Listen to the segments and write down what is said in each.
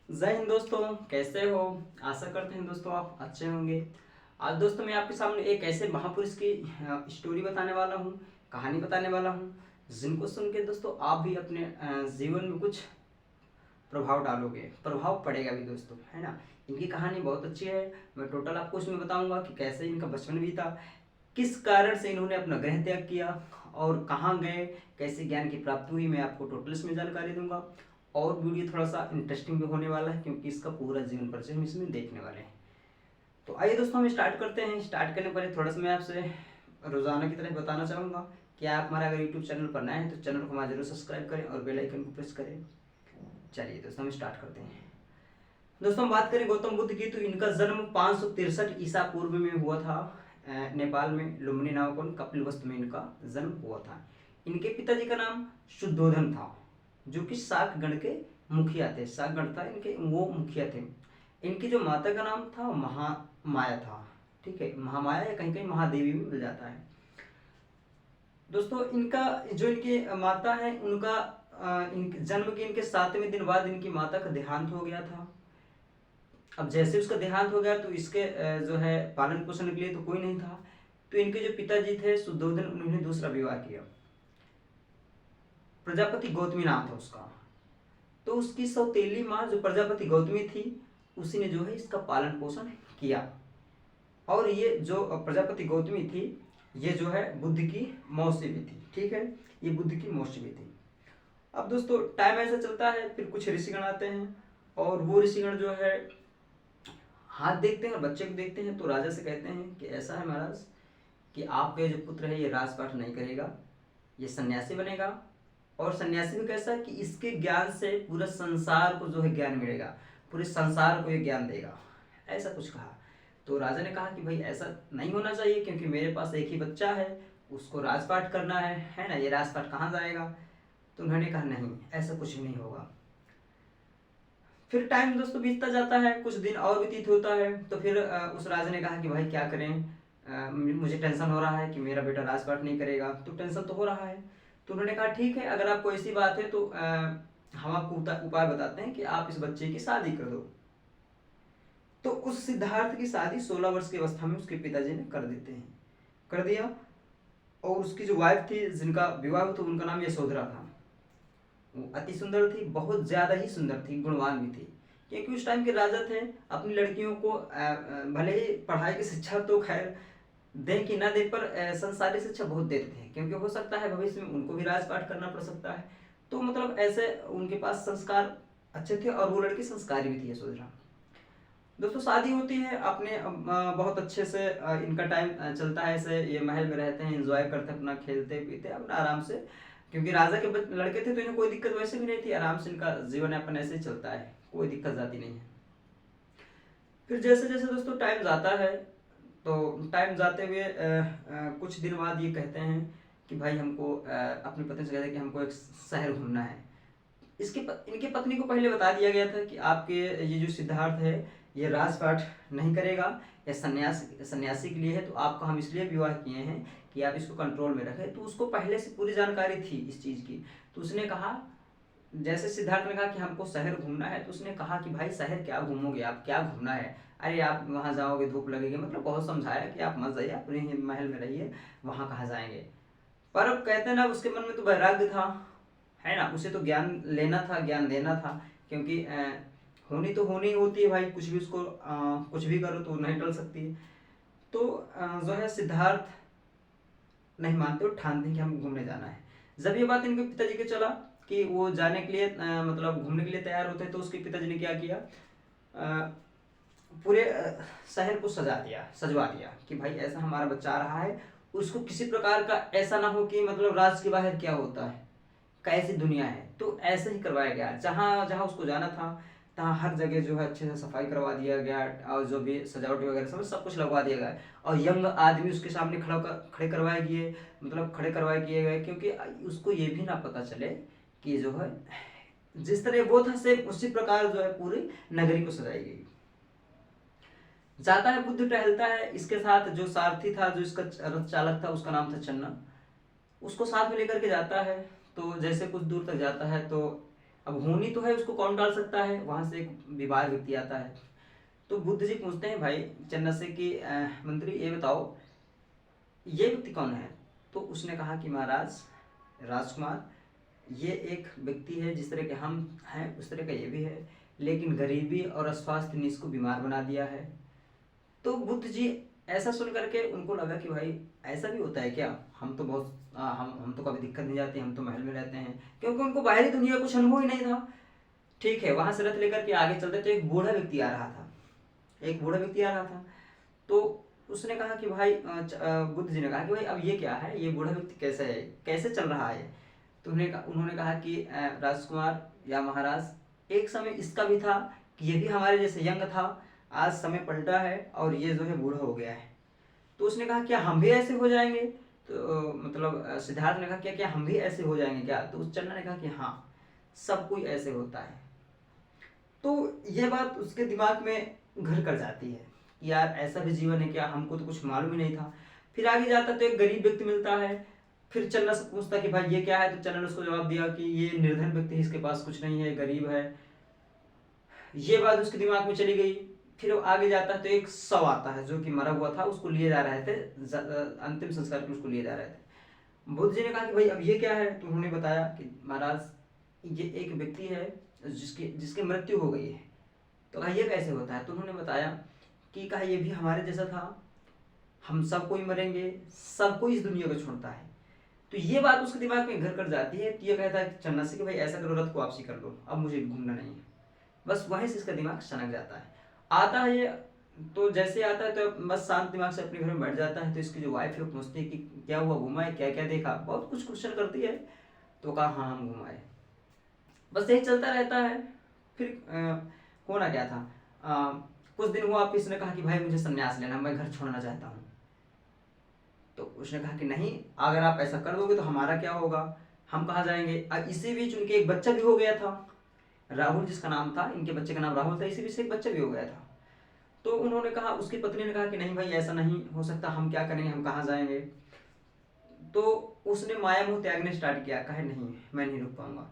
जय हिंद दोस्तों, कैसे हो। आशा करते हैं दोस्तों आप अच्छे होंगे। आज दोस्तों मैं आपके सामने एक ऐसे महापुरुष की स्टोरी बताने वाला हूँ, कहानी बताने वाला हूँ, जिनको सुन के दोस्तों आप भी अपने जीवन में कुछ प्रभाव डालोगे, प्रभाव पड़ेगा भी दोस्तों, है ना। इनकी कहानी बहुत अच्छी है। मैं टोटल आपको इसमें बताऊंगा कि कैसे इनका बचपन बीता, किस कारण से इन्होंने अपना गृह त्याग किया और कहाँ गए, कैसे ज्ञान की प्राप्ति हुई, मैं आपको टोटल इसमें जानकारी दूंगा। और वीडियो थोड़ा सा इंटरेस्टिंग भी होने वाला है क्योंकि इसका पूरा जीवन परिचय हम इसमें देखने वाले हैं। तो आइए दोस्तों हम स्टार्ट करते हैं। स्टार्ट करने पर थोड़ा सा मैं आपसे रोजाना की तरह बताना चाहूँगा कि आप हमारा अगर यूट्यूब चैनल पर नए हैं तो चैनल को हमारा जरूर सब्सक्राइब करें और बेल आइकन को प्रेस करें। चलिए दोस्तों हम स्टार्ट करते हैं। दोस्तों हम बात करें गौतम बुद्ध की, तो इनका जन्म 563 ईसा पूर्व में हुआ था। नेपाल में लुम्बिनी नामक कपिलवस्तु में इनका जन्म हुआ था। इनके पिताजी का नाम शुद्धोधन था, जो कि शाक गण के मुखिया थे। शाक गण था इनके, वो मुखिया थे। इनकी जो माता का नाम था महामाया था। ठीक है, महामाया या कहीं कहीं महादेवी भी मिल जाता है। दोस्तों इनका जो इनकी माता है उनका इनके जन्म के इनके 7वें दिन बाद इनकी माता का देहांत हो गया था। अब जैसे उसका देहांत हो गया तो इसके जो है पालन पोषण के लिए तो कोई नहीं था। तो इनके जो पिताजी थे शुद्धोधन, उन्होंने दूसरा विवाह किया। प्रजापति गौतमी नाम था उसका। तो उसकी सौतेली माँ जो प्रजापति गौतमी थी, उसी ने जो है इसका पालन पोषण किया। और ये जो प्रजापति गौतमी थी, ये जो है बुद्ध की मौसी भी थी। ठीक है, ये बुद्ध की मौसी भी थी। अब दोस्तों टाइम ऐसा चलता है, फिर कुछ ऋषिगण आते हैं और वो ऋषिगण जो है हाथ देखते हैं और बच्चे को देखते हैं, तो राजा से कहते हैं कि ऐसा है महाराज कि आपका जो पुत्र है ये राजपाट नहीं करेगा, ये सन्यासी बनेगा। और सन्यासी भी कैसा कि इसके ज्ञान से पूरा संसार को जो है ज्ञान मिलेगा, पूरे संसार को ये ज्ञान देगा, ऐसा कुछ कहा। तो राजा ने कहा कि भाई ऐसा नहीं होना चाहिए क्योंकि मेरे पास एक ही बच्चा है, उसको राजपाट करना है ना, ये राजपाट कहाँ जाएगा। तो उन्होंने कहा नहीं, ऐसा कुछ भी नहीं होगा। फिर टाइम दोस्तों बीतता जाता है, कुछ दिन और व्यतीत होता है। तो फिर उस राजा ने कहा कि भाई क्या करें, मुझे टेंशन हो रहा है कि मेरा बेटा राजपाट नहीं करेगा। तो टेंशन तो हो रहा है। तो उन्होंने कहा ठीक है, अगर आपको ऐसी बात है तो हम आपको उपाय बताते हैं कि आप इस बच्चे की शादी कर दो। तो उस सिद्धार्थ की शादी 16 वर्ष की अवस्था में उसके पिताजी ने कर देते हैं, कर दिया। और उसकी जो वाइफ थी जिनका विवाह हुआ, तो उनका नाम यशोधरा था। वो अति सुंदर थी, बहुत ज्यादा ही सुंदर थी, गुणवान भी थी। क्योंकि उस टाइम के राजा थे, अपनी लड़कियों को भले ही पढ़ाई की शिक्षा तो खैर दें कि ना दें, पर संसारी शिक्षा बहुत देते थे, क्योंकि हो सकता है भविष्य में उनको भी राजपाट करना पड़ सकता है। तो मतलब ऐसे उनके पास संस्कार अच्छे थे और वो लड़की संस्कारी भी थी यशोधरा। दोस्तों शादी होती है, अपने बहुत अच्छे से इनका टाइम चलता है, ऐसे ये महल में रहते हैं, एंजॉय करते हैं, अपना खेलते पीते अपना आराम से। क्योंकि राजा के लड़के थे तो इन्हें कोई दिक्कत वैसे भी नहीं थी, आराम से इनका जीवन यापन ऐसे ही चलता है, कोई दिक्कत जाती नहीं है। फिर जैसे जैसे दोस्तों टाइम जाता है, तो टाइम जाते हुए कुछ दिन बाद ये कहते हैं कि भाई हमको अपनी पत्नी से कहते हैं कि हमको एक शहर घूमना है। इनके पत्नी को पहले बता दिया गया था कि आपके ये जो सिद्धार्थ है ये राजपाट नहीं करेगा, या सन्यासी के लिए है, तो आपका हम इसलिए विवाह किए हैं कि आप इसको कंट्रोल में रखें। तो उसको पहले से पूरी जानकारी थी इस चीज़ की। तो उसने कहा, जैसे सिद्धार्थ ने कहा कि हमको शहर घूमना है, तो उसने कहा कि भाई शहर क्या घूमोगे आप, क्या घूमना है, अरे आप वहाँ जाओगे धूप लगेगी, मतलब बहुत समझाया कि आप मत जाइए, अपने ही महल में रहिए, वहाँ कहाँ जाएंगे। पर अब कहते हैं ना, उसके मन में तो वैराग्य था, है ना, उसे तो ज्ञान लेना था, ज्ञान देना था। क्योंकि होनी तो होनी होती है भाई, कुछ भी उसको कुछ भी करो तो नहीं टल सकती है। तो जो है सिद्धार्थ नहीं मानते, और ठानते हैं कि हम घूमने जाना है। जब ये बात इनके पिताजी के चला कि वो जाने के लिए मतलब घूमने के लिए तैयार होते हैं, तो उसके पिताजी ने क्या किया, पूरे शहर को सजवा दिया कि भाई ऐसा हमारा बच्चा आ रहा है, उसको किसी प्रकार का ऐसा ना हो कि मतलब राज के बाहर क्या होता है, कैसी दुनिया है। तो ऐसे ही करवाया गया, जहाँ जहाँ उसको जाना था तहाँ हर जगह जो है अच्छे से सफाई करवा दिया गया, और जो भी सजावट वगैरह सब कुछ लगवा दिया गया। और यंग आदमी उसके सामने खड़े करवाए गए, मतलब खड़े करवाए किए गए, क्योंकि उसको ये भी ना पता चले कि जो है जिस तरह वो था सेम उसी प्रकार जो है पूरी नगरी को सजाई गई। जाता है बुद्ध, टहलता है, इसके साथ जो सारथी था, जो इसका रथ चालक था, उसका नाम था चन्ना, उसको साथ में लेकर के जाता है। तो जैसे कुछ दूर तक जाता है तो अब होनी तो है, उसको कौन टाल सकता है। वहां से एक बीमार व्यक्ति आता है। तो बुद्ध जी पूछते हैं भाई चन्ना से कि मंत्री ये बताओ ये व्यक्ति कौन है। तो उसने कहा कि महाराज राजकुमार, ये एक व्यक्ति है, जिस तरह के हम हैं उस तरह का ये भी है, लेकिन गरीबी और अस्वास्थ्य ने इसको बीमार बना दिया है। तो बुद्ध जी ऐसा सुन करके उनको लगा कि भाई ऐसा भी होता है क्या, हम तो बहुत हम तो कभी दिक्कत नहीं जाती, हम तो महल में रहते हैं, क्योंकि उनको बाहरी दुनिया कुछ अनुभव ही नहीं था। ठीक है, वहां से रथ लेकर के आगे चलते तो एक बूढ़ा व्यक्ति आ रहा था। एक बूढ़ा व्यक्ति आ रहा था। तो उसने कहा कि भाई बुद्ध जी ने कहा कि भाई अब ये क्या है, ये बूढ़ा व्यक्ति कैसे है, कैसे चल रहा है। तो उन्होंने कहा कि राजकुमार या महाराज, एक समय इसका भी था कि ये भी हमारे जैसे यंग था, आज समय पलटा है और ये जो है बूढ़ा हो गया है। तो उसने कहा क्या हम भी ऐसे हो जाएंगे। तो मतलब सिद्धार्थ ने कहा क्या क्या हम भी ऐसे हो जाएंगे क्या। तो उस चन्ना ने कहा कि हाँ, सब कोई ऐसे होता है। तो ये बात उसके दिमाग में घर कर जाती है कि यार ऐसा भी जीवन है क्या, हमको तो कुछ मालूम ही नहीं था। फिर आगे जाता तो एक गरीब व्यक्ति मिलता है। फिर चन्ना से पूछता कि भाई ये क्या है। तो चन्ना ने उसको जवाब दिया कि ये निर्धन व्यक्ति है, इसके पास कुछ नहीं है, गरीब है। ये बात उसके दिमाग में चली गई। फिर वो आगे जाता है तो एक शव आता है जो कि मरा हुआ था, उसको लिए जा रहे थे, अंतिम संस्कार में उसको लिए जा रहे थे। बुद्ध जी ने कहा कि भाई अब ये क्या है। तो उन्होंने बताया कि महाराज ये एक व्यक्ति है जिसकी जिसकी मृत्यु हो गई है। तो कहा ये कैसे होता है। तो उन्होंने बताया कि कहा ये भी हमारे जैसा था, हम सब कोई मरेंगे, सब कोई इस दुनिया को छोड़ता है। तो ये बात उसके दिमाग में घर कर जाती है। तो ये कहता है चन्ना से कि भाई ऐसा करो, रथ को वापसी कर लो, अब मुझे घूमना नहीं है। बस वहीं से इसका दिमाग सनक जाता है। आता है ये, तो जैसे आता है तो बस शांत दिमाग से अपने घर में बैठ जाता है। तो इसकी जो वाइफ है वो पूछती है कि क्या हुआ, घुमा है, क्या क्या देखा, बहुत कुछ क्वेश्चन करती है। तो कहा हाँ हम घुमाए। बस यही चलता रहता है। फिर होना क्या था, कुछ दिन हुआ, फिर इसने कहा कि भाई मुझे संन्यास लेना, मैं घर छोड़ना चाहता हूँ। तो उसने कहा कि नहीं, अगर आप ऐसा कर दोगे तो हमारा क्या होगा, हम कहाँ जाएंगे। अब इसी बीच उनके एक बच्चा भी हो गया था, राहुल जिसका नाम था, इनके बच्चे का नाम राहुल था, इसी बीच से एक बच्चा भी हो गया था। तो उन्होंने कहा, उसकी पत्नी ने कहा कि नहीं भाई ऐसा नहीं हो सकता, हम क्या करेंगे, हम कहाँ जाएंगे। तो उसने माया मोह त्यागने स्टार्ट किया, कहे नहीं मैं नहीं रुक पाऊंगा।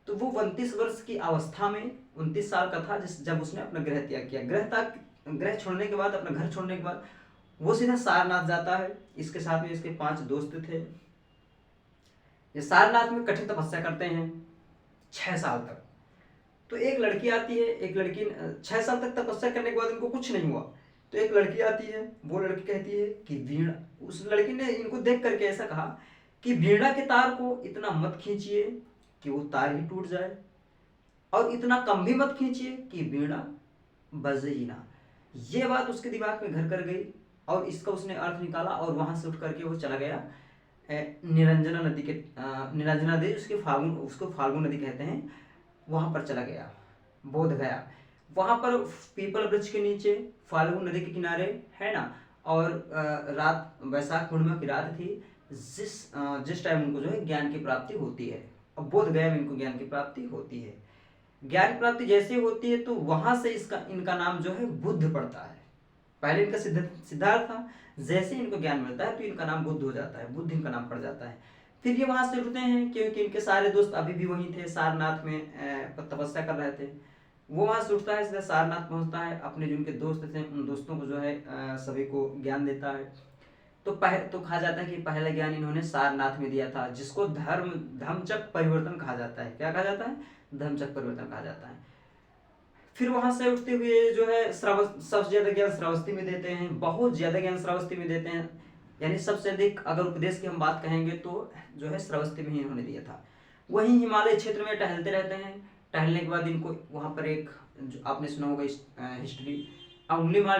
तो वो 29 वर्ष की अवस्था में, 29 साल का था जब उसने अपना गृह त्याग किया। गृह छोड़ने के बाद, अपना घर छोड़ने के बाद वो सीधा सारनाथ जाता है। इसके साथ में इसके 5 दोस्त थे। ये सारनाथ में कठिन तपस्या करते हैं 6 साल तक। तो एक लड़की आती है, एक लड़की 6 साल तक तपस्या करने के बाद इनको कुछ नहीं हुआ। तो एक लड़की आती है, वो लड़की कहती है कि वीणा, उस लड़की ने इनको देख करके ऐसा कहा कि वीणा के तार को इतना मत खींचिए कि वो तार ही टूट जाए, और इतना कम भी मत खींचिए कि वीणा बजे ही ना। ये बात उसके दिमाग में घर कर गई और इसका उसने अर्थ निकाला और वहां से उठ करके वो चला गया निरंजना नदी के, निरंजना नदी उसके फाल्गुन, उसको फाल्गुन नदी कहते हैं, वहां पर चला गया, बोध गया। वहां पर पीपल वृक्ष के नीचे फाल्गुन नदी के किनारे है ना, और रात वैशाख पूर्णिमा की रात थी, जिस टाइम उनको जो है ज्ञान की प्राप्ति होती है। और बोध गया में इनको ज्ञान की प्राप्ति होती है। ज्ञान की प्राप्ति जैसे होती है तो वहां से इनका नाम जो है बुद्ध पड़ता है। पहले इनका सिद्धार्थ था, जैसे इनको ज्ञान मिलता है तो इनका नाम बुद्ध हो जाता है, बुद्ध इनका नाम पड़ जाता है। फिर ये वहां से उठते हैं क्योंकि इनके सारे दोस्त अभी भी वहीं थे, सारनाथ में तपस्या कर रहे थे। वो वहां से उठता है, सीधा सारनाथ पहुंचता है, अपने जो उनके दोस्त थे उन दोस्तों को जो है सभी को ज्ञान देता है। तो कहा जाता है कि पहला ज्ञान इन्होंने सारनाथ में दिया था, जिसको धम्मचक्र परिवर्तन कहा जाता है। क्या कहा जाता है, धम्मचक्र परिवर्तन कहा जाता है। फिर वहां से उठते हुए जो है सबसे ज्यादा ज्ञान श्रावस्ती में देते हैं, बहुत ज्यादा ज्ञान श्रावस्ती में देते हैं। यानी सबसे अधिक अगर उपदेश की हम बात कहेंगे तो जो है श्रावस्ती में ही इन्होंने दिया था। वहीं हिमालय क्षेत्र में टहलते रहते हैं। टहलने के बाद इनको वहां पर एक, जो आपने सुना होगा हिस्ट्री, अंगुलीमाल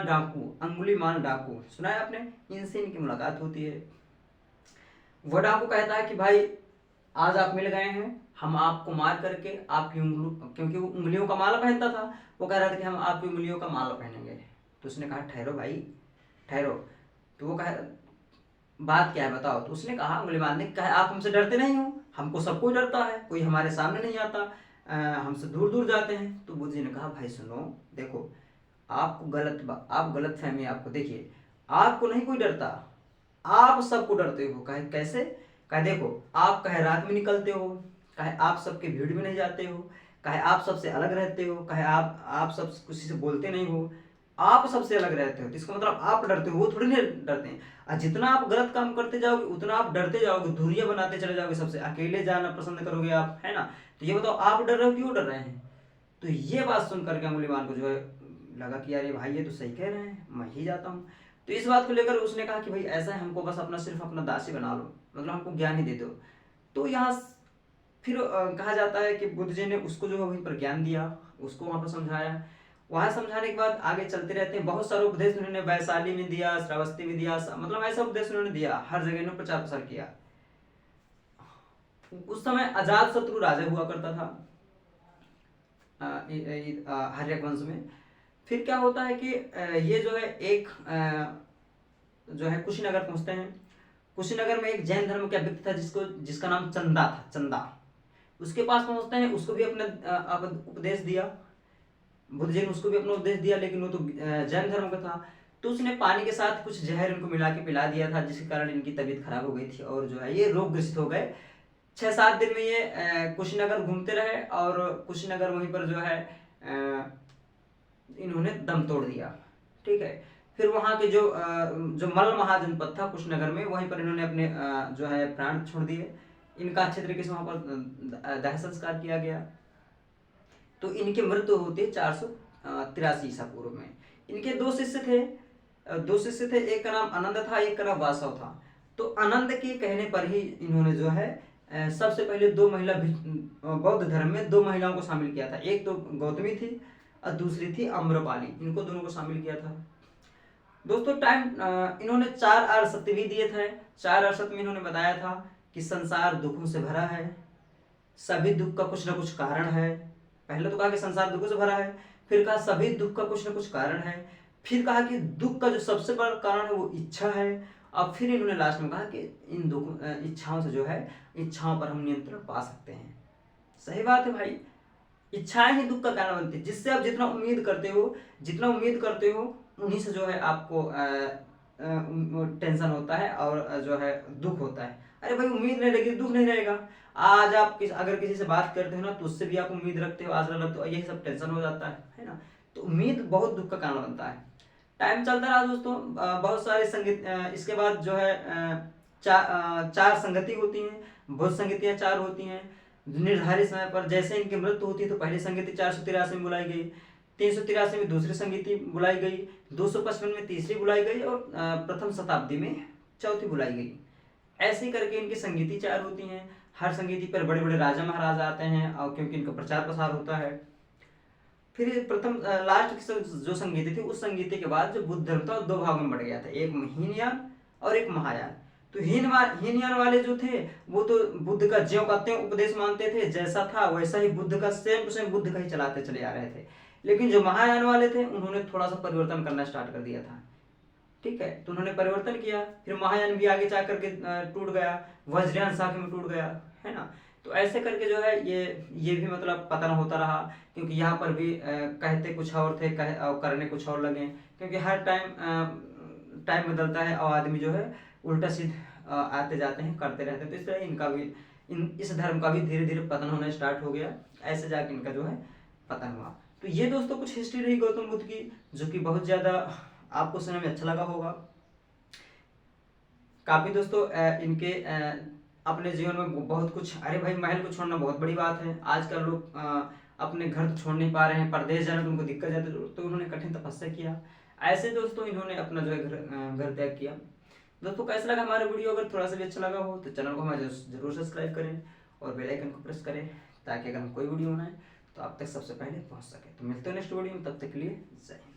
डाकू सुना है आपने, इनसे इनकी मुलाकात होती है। वो डाकू कहता है कि भाई आज आप मिल गए हैं, हम आपको मार करके आपकी उंगलियों, क्योंकि वो उंगलियों का माला पहनता था, वो कह रहा था कि हम आपकी उंगलियों का माला पहनेंगे। तो उसने कहा ठहरो भाई ठहरो। तो वो कहा बात क्या है बताओ। तो उसने कहा, उंगलीमाल ने कहा आप हमसे डरते नहीं हो, हमको सब कोई डरता है, कोई हमारे सामने नहीं आता, हमसे दूर दूर जाते हैं। तो बुद्ध जी ने कहा भाई सुनो, देखो आप गलत फहमी, आपको देखिए, आपको नहीं कोई डरता, आप सबको डरते हो। कहे कैसे, कहे देखो आप कहे रात में निकलते हो, कहे आप सबके भीड़ में नहीं जाते हो, कहे आप सबसे अलग रहते हो, कहे आप सब किसी से बोलते नहीं हो, आप सबसे अलग रहते हो, तो इसका मतलब आप डरते हो, वो थोड़ी नहीं डरते हैं। और जितना आप गलत काम करते जाओगे उतना आप डरते जाओगे, दूरियां बनाते चले जाओगे सबसे, अकेले जाना पसंद करोगे आप, है ना। तो ये बताओ आप डर रहे हो, क्यों डर रहे हैं। तो ये बात सुन करके अंगुलीमान को जो है लगा कि यार ये भाई ये तो सही कह रहे हैं, मैं ही जाता हूँ। तो इस बात को लेकर उसने कहा कि भाई ऐसा है, हमको बस अपना सिर्फ अपना दासी बना लो, मतलब हमको ज्ञान ही दे दो। तो यहाँ फिर कहा जाता है कि बुद्ध जी ने उसको जो है वहीं पर ज्ञान दिया, उसको वहां पर समझाया। वहां समझाने के बाद आगे चलते रहते हैं, बहुत सारे उपदेश उन्होंने वैशाली में दिया, श्रावस्ती में दिया, मतलब ऐसा उपदेश उन्होंने दिया, हर जगह इन्होंने प्रचार प्रसार किया। उस समय अजात शत्रु राजा हुआ करता था हर्यक वंश में। फिर क्या होता है कि ये जो है एक जो है कुशीनगर पहुंचते हैं। कुशीनगर में एक जैन धर्म का व्यक्ति था जिसका नाम चंदा था, चंदा। उसके पास पहुंचते हैं, उसको भी अपना उपदेश दिया, बुद्ध जी ने उसको भी अपना उपदेश दिया, लेकिन वो तो जैन धर्म का था। तो उसने पानी के साथ कुछ जहर इनको मिला के पिला दिया था, जिसके कारण इनकी तबीयत खराब हो गई थी और जो है ये रोग ग्रसित हो गए। 6-7 दिन में ये कुशीनगर घूमते रहे और कुशीनगर वहीं पर जो है इन्होंने दम तोड़ दिया। ठीक है। फिर वहाँ के जो मल्ल महाजनपद था कुशीनगर में, वहीं पर इन्होंने अपने जो है प्राण छोड़ दिए। इनका अच्छे तरीके से वहाँ पर दाह संस्कार किया गया। तो इनकी मृत्यु होती है 483 ईसा पूर्व में। इनके दो शिष्य थे, एक का नाम आनंद था, एक का नाम वासव था। तो आनंद के कहने पर ही इन्होंने जो है सबसे पहले 2 महिला बौद्ध धर्म में 2 महिलाओं को शामिल किया था। एक तो गौतमी थी और दूसरी थी आम्रपाली, इनको दोनों को शामिल किया था। दोस्तों टाइम इन्होंने 4 आर्य सत्य भी दिए थे। 4 आर्य सत्य में इन्होंने बताया था कि संसार दुखों से भरा है, सभी दुख का कुछ ना कुछ कारण है। पहले तो कहा कि संसार दुखों से भरा है, फिर कहा सभी दुख का कुछ ना कुछ कारण है, फिर कहा कि दुख का जो सबसे बड़ा कारण है वो इच्छा है, और फिर इन्होंने लास्ट में कहा कि इन इच्छाओं से जो है, इच्छाओं पर हम नियंत्रण पा सकते हैं। सही बात है भाई, इच्छाएं ही दुख का कारण बनती है। जिससे आप जितना उम्मीद करते हो उन्हीं से जो है आपको टेंशन होता है और जो है दुख होता है। अरे भाई उम्मीद नहीं रहेगी दुख नहीं रहेगा। आज आप अगर किसी से बात करते हो ना, तो उससे भी आप उम्मीद रखते हो, आशा रखते हो, यही सब टेंशन हो जाता है ना। तो उम्मीद बहुत दुख का कारण बनता है। टाइम चलता रहा दोस्तों, बहुत सारे संगीत, इसके बाद जो है चार संगति होती हैं, बहुत संगतियां 4 होती हैं निर्धारित समय पर। जैसे इनकी मृत्यु होती है तो पहली संगति 483 में बुलाई गई, 383 में दूसरी संगति बुलाई गई, 255 में तीसरी बुलाई गई और प्रथम शताब्दी में चौथी बुलाई गई। ऐसे करके इनकी संगति 4 होती हैं। हर संगति पर बड़े बड़े राजा महाराजा आते हैं, और क्योंकि इनका प्रचार प्रसार होता है। फिर प्रथम लास्ट की जो संगीति थी, उस संगीति के बाद जो बुद्ध धर्म था 2 भागों में बढ़ गया था, एक हीनयान और एक महायान। तो हीनयान वाले जो थे वो तो बुद्ध का ज्यों का त्यों उपदेश मानते थे, जैसा था वैसा ही बुद्ध का सेम टू सेम बुद्ध का ही चलाते चले आ रहे थे। लेकिन जो महायान वाले थे उन्होंने थोड़ा सा परिवर्तन करना स्टार्ट कर दिया था। ठीक है, तो उन्होंने परिवर्तन किया, फिर महायान भी आगे जा करके टूट गया, वज्रयान शाखा में टूट गया, है ना। तो ऐसे करके जो है ये भी मतलब पतन होता रहा, क्योंकि यहाँ पर भी कहते कुछ और थे, और करने कुछ और लगे, क्योंकि हर टाइम बदलता है और आदमी जो है उल्टा सीध आते जाते हैं, करते रहते हैं। तो इस तरह इनका भी इस धर्म का भी धीरे धीरे पतन होना स्टार्ट हो गया। ऐसे जाके इनका जो है पतन हुआ। तो ये दोस्तों कुछ हिस्ट्री रही गौतम बुद्ध की, जो कि बहुत ज़्यादा आपको सुनने में अच्छा लगा होगा। काफ़ी दोस्तों इनके अपने जीवन में बहुत कुछ, अरे भाई महल को छोड़ना बहुत बड़ी बात है। आजकल लोग अपने घर तो छोड़ नहीं पा रहे हैं, परदेश जाने तो उनको दिक्कत जाती है, तो उन्होंने कठिन तपस्या किया। ऐसे दोस्तों इन्होंने अपना जो है घर त्याग किया। दोस्तों कैसा लगा हमारा वीडियो? अगर थोड़ा सा भी अच्छा लगा हो तो चैनल को हमारे जरूर सब्सक्राइब करें और बेल आइकन को प्रेस करें, ताकि अगर हम कोई वीडियो बनाए तो आप तक सबसे पहले पहुंच सके। तो मिलते हैं नेक्स्ट वीडियो में, तब तक के लिए जय हिंद।